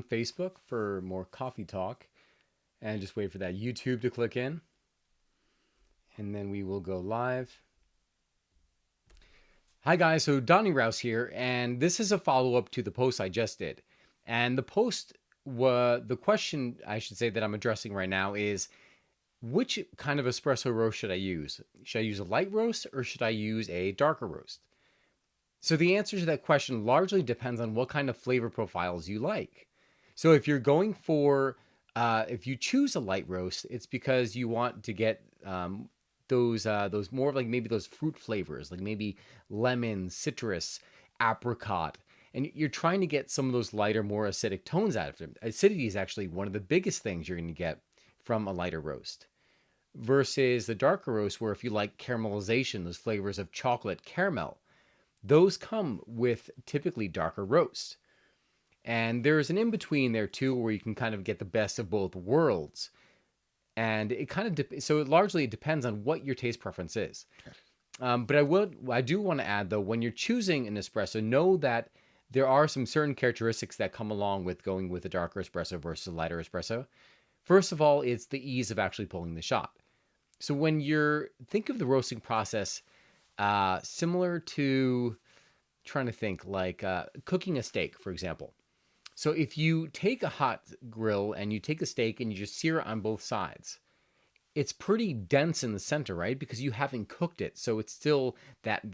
Facebook for more coffee talk, and just wait for that YouTube to click in, and then we will go live. Hi guys, so Donnie Rouse here, and this is a follow-up to the post I just did. And the question I should say that I'm addressing right now is, which kind of espresso roast should I use? Should I use a light roast or should I use a darker roast? So the answer to that question largely depends on what kind of flavor profiles you like. So if you choose a light roast, it's because you want to get those more of like maybe those fruit flavors, like maybe lemon, citrus, apricot, and you're trying to get some of those lighter, more acidic tones out of them. Acidity is actually one of the biggest things you're going to get from a lighter roast. Versus the darker roast, where if you like caramelization, those flavors of chocolate, caramel, those come with typically darker roast. And there's an in between there too, where you can kind of get the best of both worlds. And it kind of so it largely depends on what your taste preference is. But I do want to add though, when you're choosing an espresso, know that there are some certain characteristics that come along with going with a darker espresso versus a lighter espresso. First of all, it's the ease of actually pulling the shot. So when think of the roasting process similar to, trying to think, like cooking a steak, for example. So if you take a hot grill and you take a steak and you just sear it on both sides, it's pretty dense in the center, right? Because you haven't cooked it, so it's still that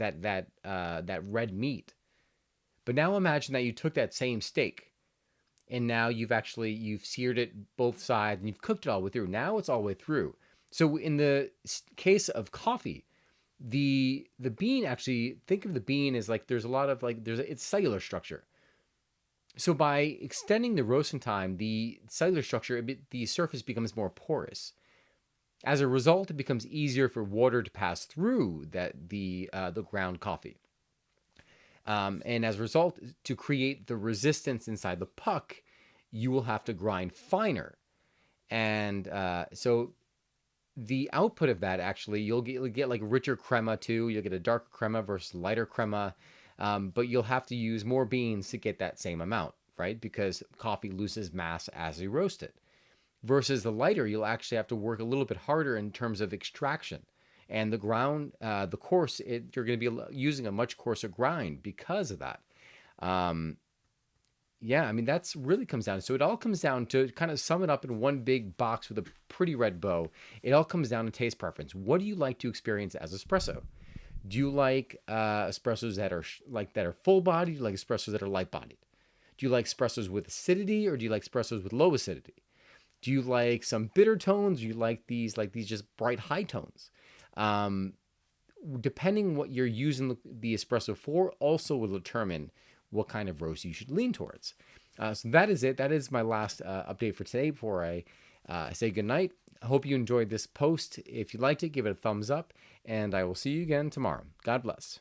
red meat. But now imagine that you took that same steak and now you've seared it both sides and you've cooked it all the way through. Now it's all the way through. So in the case of coffee, the bean, actually, think of the bean as like there's a lot of like it's cellular structure. So by extending the roasting time, the cellular structure, the surface becomes more porous. As a result, it becomes easier for water to pass through the ground coffee. And as a result, to create the resistance inside the puck, you will have to grind finer. And so the output of that, actually, you'll get like richer crema too. You'll get a darker crema versus lighter crema. But you'll have to use more beans to get that same amount, right? Because coffee loses mass as you roast it. Versus the lighter, you'll actually have to work a little bit harder in terms of extraction. And you're going to be using a much coarser grind because of that. Yeah, I mean, that's really comes down. So it all comes down to, kind of sum it up in one big box with a pretty red bow. It all comes down to taste preference. What do you like to experience as espresso? Do you like espressos that are full bodied? Do you like espressos that are light bodied? Do you like espressos with acidity, or do you like espressos with low acidity? Do you like some bitter tones? Do you like these just bright high tones? Um, Depending what you're using the espresso for, also will determine what kind of roast you should lean towards. So that is it. That is my last update for today before I say goodnight. I hope you enjoyed this post. If you liked it, give it a thumbs up, and I will see you again tomorrow. God bless.